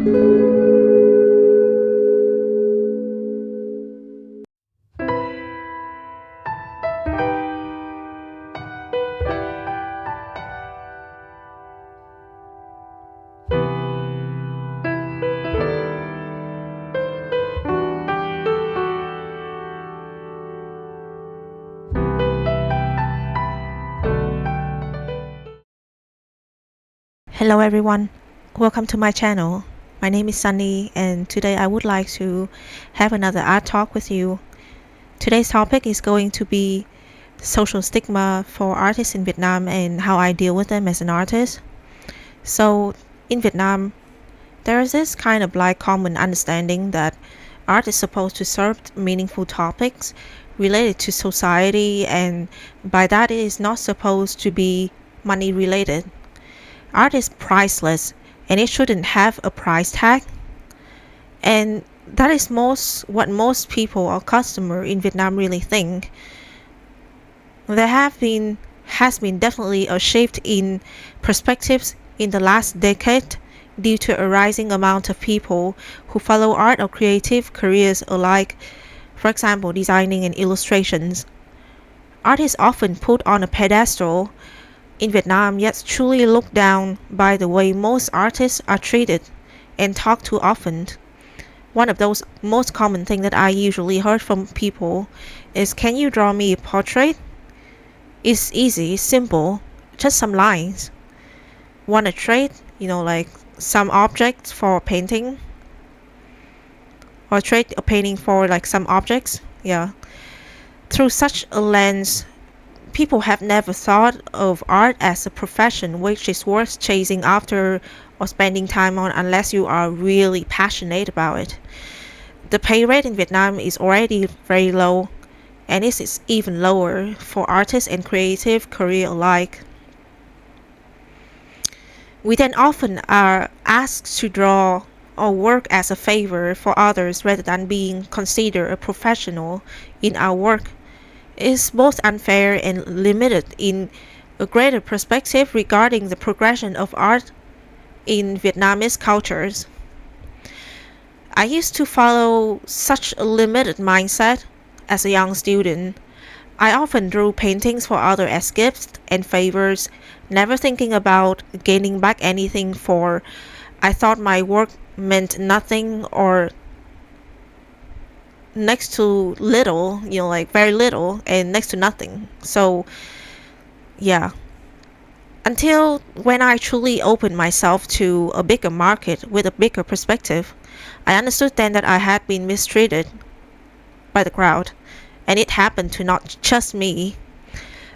Hello everyone, welcome to my channel. My name is Sunny and today I would like to have another art talk with you. Today's topic is going to be social stigma for artists in Vietnam and how I deal with them as an artist. So in Vietnam, there is this kind of like common understanding that art is supposed to serve meaningful topics related to society, and by that it is not supposed to be money related. Art is priceless and it shouldn't have a price tag. And that is what most people or customers in Vietnam really think. There has been definitely a shift in perspectives in the last decade due to a rising amount of people who follow art or creative careers alike. For example, designing and illustrations. Art is often put on a pedestal in Vietnam, yet truly looked down by the way most artists are treated and talked to often. One of those most common things that I usually heard from people is, can you draw me a portrait? It's easy, simple, just some lines. Want a trade? Like some objects for painting? Or trade a painting for like some objects? Yeah. Through such a lens, people have never thought of art as a profession which is worth chasing after or spending time on unless you are really passionate about it. The pay rate in Vietnam is already very low, and it is even lower for artists and creative career alike. We then often are asked to draw or work as a favor for others rather than being considered a professional in our work. Is both unfair and limited in a greater perspective regarding the progression of art in Vietnamese cultures. I used to follow such a limited mindset as a young student. I often drew paintings for others as gifts and favors, never thinking about gaining back anything for I thought my work meant nothing or next to little, like very little and next to nothing. So yeah, until when I truly opened myself to a bigger market with a bigger perspective, I understood then that I had been mistreated by the crowd, and it happened to not just me.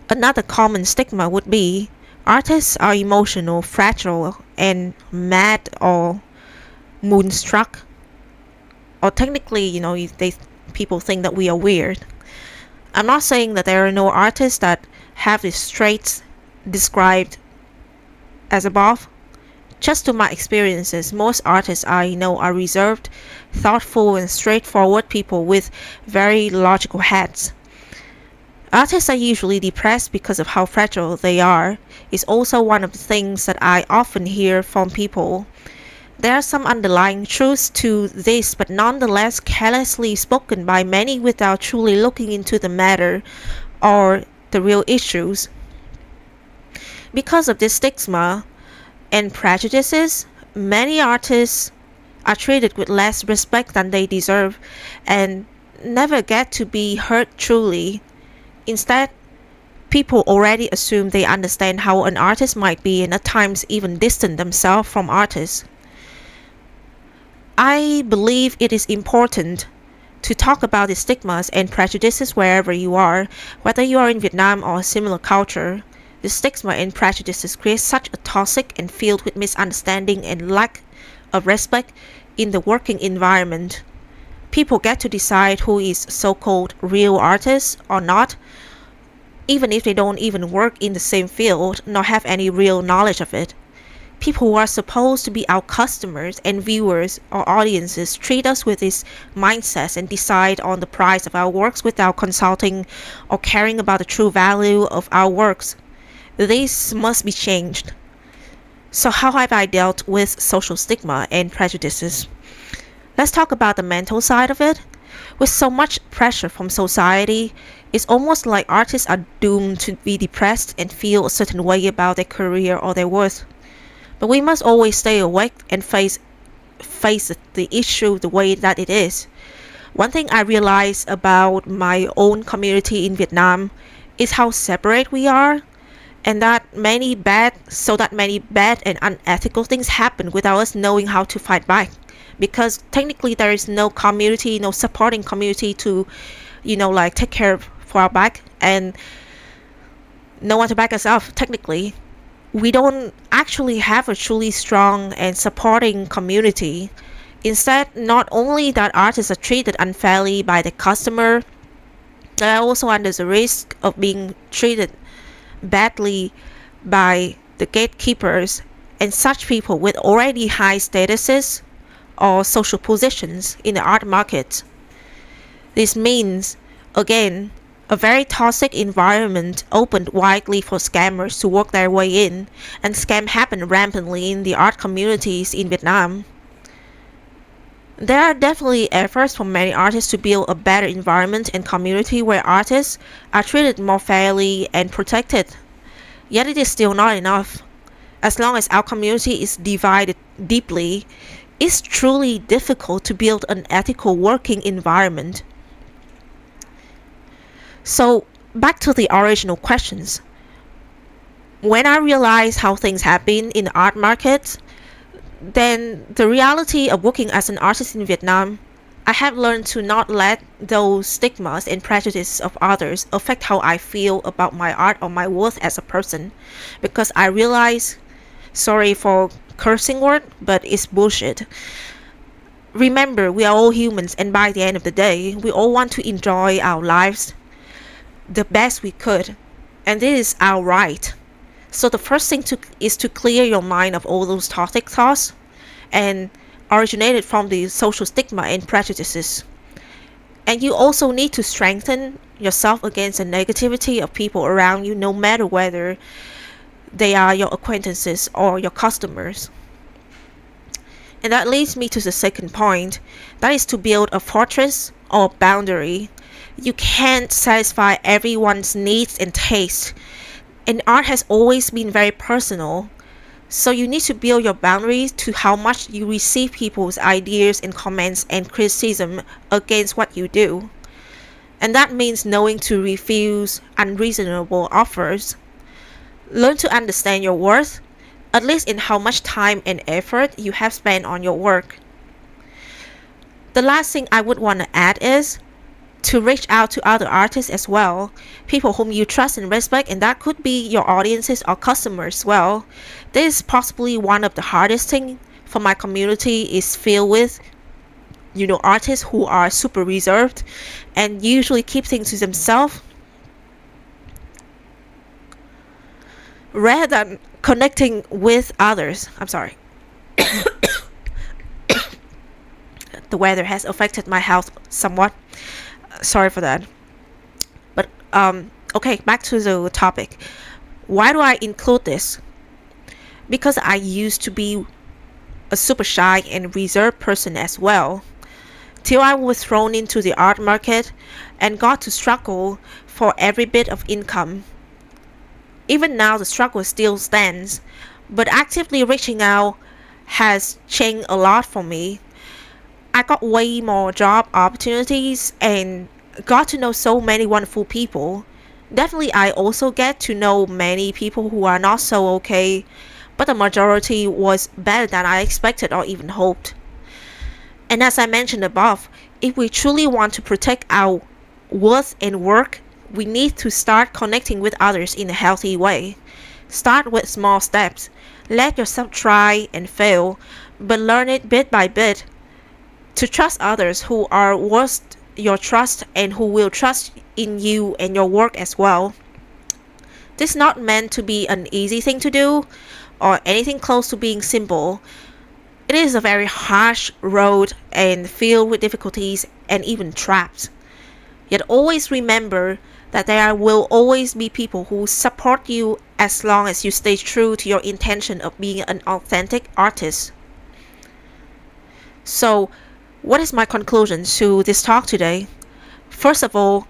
Another common stigma would be artists are emotional, fragile, and mad or moonstruck. Or technically, people think that we are weird. I'm not saying that there are no artists that have these traits described as above. Just to my experiences, most artists I know are reserved, thoughtful, and straightforward people with very logical heads. Artists are usually depressed because of how fragile they are. It's also one of the things that I often hear from people. There are some underlying truths to this, but nonetheless carelessly spoken by many without truly looking into the matter or the real issues. Because of this stigma and prejudices, many artists are treated with less respect than they deserve and never get to be heard truly. Instead, people already assume they understand how an artist might be and at times even distance themselves from artists. I believe it is important to talk about the stigmas and prejudices wherever you are, whether you are in Vietnam or a similar culture. The stigma and prejudices create such a toxic and filled with misunderstanding and lack of respect in the working environment. People get to decide who is so-called real artists or not, even if they don't even work in the same field nor have any real knowledge of it. People who are supposed to be our customers and viewers or audiences treat us with these mindsets and decide on the price of our works without consulting or caring about the true value of our works. This must be changed. So how have I dealt with social stigma and prejudices? Let's talk about the mental side of it. With so much pressure from society, it's almost like artists are doomed to be depressed and feel a certain way about their career or their worth. But we must always stay awake and face the issue the way that it is. One thing I realized about my own community in Vietnam is how separate we are, and that many bad and unethical things happen without us knowing how to fight back. Because technically there is no community, no supporting community to, like take care for our back, and no one to back us up. Technically, we don't actually have a truly strong and supporting community. Instead, not only that artists are treated unfairly by the customer, they are also under the risk of being treated badly by the gatekeepers and such people with already high statuses or social positions in the art market. This means, again, a very toxic environment opened widely for scammers to work their way in, and scams happen rampantly in the art communities in Vietnam. There are definitely efforts for many artists to build a better environment and community where artists are treated more fairly and protected. Yet it is still not enough. As long as our community is divided deeply, it's truly difficult to build an ethical working environment. So, back to the original questions. When I realized how things have been in the art market, then the reality of working as an artist in Vietnam, I have learned to not let those stigmas and prejudices of others affect how I feel about my art or my worth as a person. Because I realize, sorry for cursing word, but it's bullshit. Remember, we are all humans, and by the end of the day, we all want to enjoy our lives the best we could, and this is our right. So the first thing is to clear your mind of all those toxic thoughts and originated from the social stigma and prejudices. And you also need to strengthen yourself against the negativity of people around you, no matter whether they are your acquaintances or your customers. And that leads me to the second point, that is to build a fortress or boundary. You can't satisfy everyone's needs and tastes. And art has always been very personal. So you need to build your boundaries to how much you receive people's ideas and comments and criticism against what you do. And that means knowing to refuse unreasonable offers. Learn to understand your worth, at least in how much time and effort you have spent on your work. The last thing I would want to add is to reach out to other artists as well, people whom you trust and respect, and that could be your audiences or customers as well. This is possibly one of the hardest things for my community is filled with artists who are super reserved and usually keep things to themselves rather than connecting with others. I'm sorry. The weather has affected my health somewhat. Sorry for that. But okay, back to the topic. Why do I include this? Because I used to be a super shy and reserved person as well, till I was thrown into the art market and got to struggle for every bit of income. Even now the struggle still stands, but actively reaching out has changed a lot for me. I got way more job opportunities and got to know so many wonderful people. Definitely I also get to know many people who are not so okay, but the majority was better than I expected or even hoped. And as I mentioned above, if we truly want to protect our worth and work, we need to start connecting with others in a healthy way. Start with small steps. Let yourself try and fail, but learn it bit by bit. To trust others who are worth your trust and who will trust in you and your work as well. This is not meant to be an easy thing to do or anything close to being simple. It is a very harsh road and filled with difficulties and even traps. Yet always remember that there will always be people who support you as long as you stay true to your intention of being an authentic artist. So, what is my conclusion to this talk today? First of all,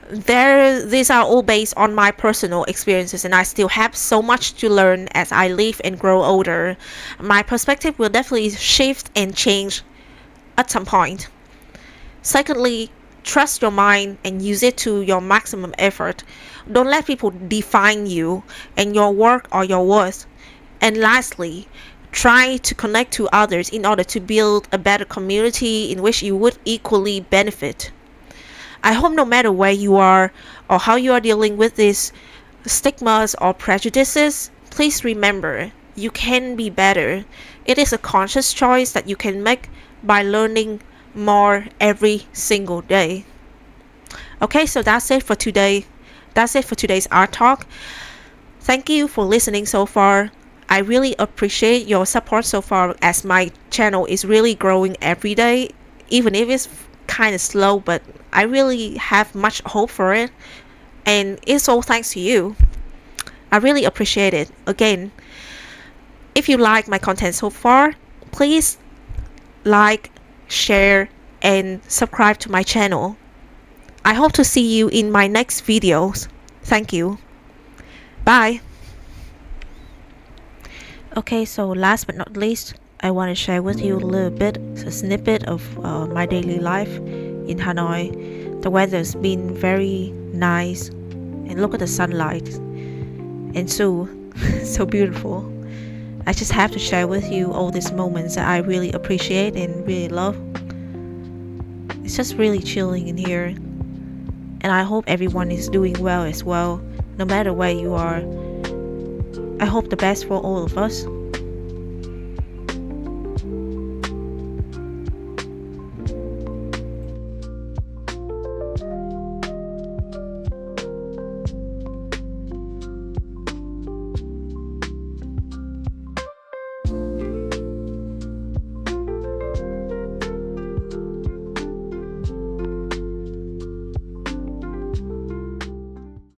these are all based on my personal experiences, and I still have so much to learn as I live and grow older. My perspective will definitely shift and change at some point. Secondly, trust your mind and use it to your maximum effort. Don't let people define you and your work or your worth. And lastly, try to connect to others in order to build a better community in which you would equally benefit. I hope no matter where you are or how you are dealing with these stigmas or prejudices, please remember you can be better. It is a conscious choice that you can make by learning more every single day. Okay, so that's it for today. That's it for today's art talk. Thank you for listening so far. I really appreciate your support so far, as my channel is really growing every day, even if it's kind of slow, but I really have much hope for it, and it's all thanks to you. I really appreciate it. Again, if you like my content so far, please like, share, and subscribe to my channel. I hope to see you in my next videos. Thank you. Bye. Okay, so last but not least, I want to share with you a little bit, a snippet of my daily life in Hanoi. The weather's been very nice, and look at the sunlight, and so so beautiful. I just have to share with you all these moments that I really appreciate and really love. It's just really chilling in here, and I hope everyone is doing well as well, no matter where you are. I hope the best for all of us.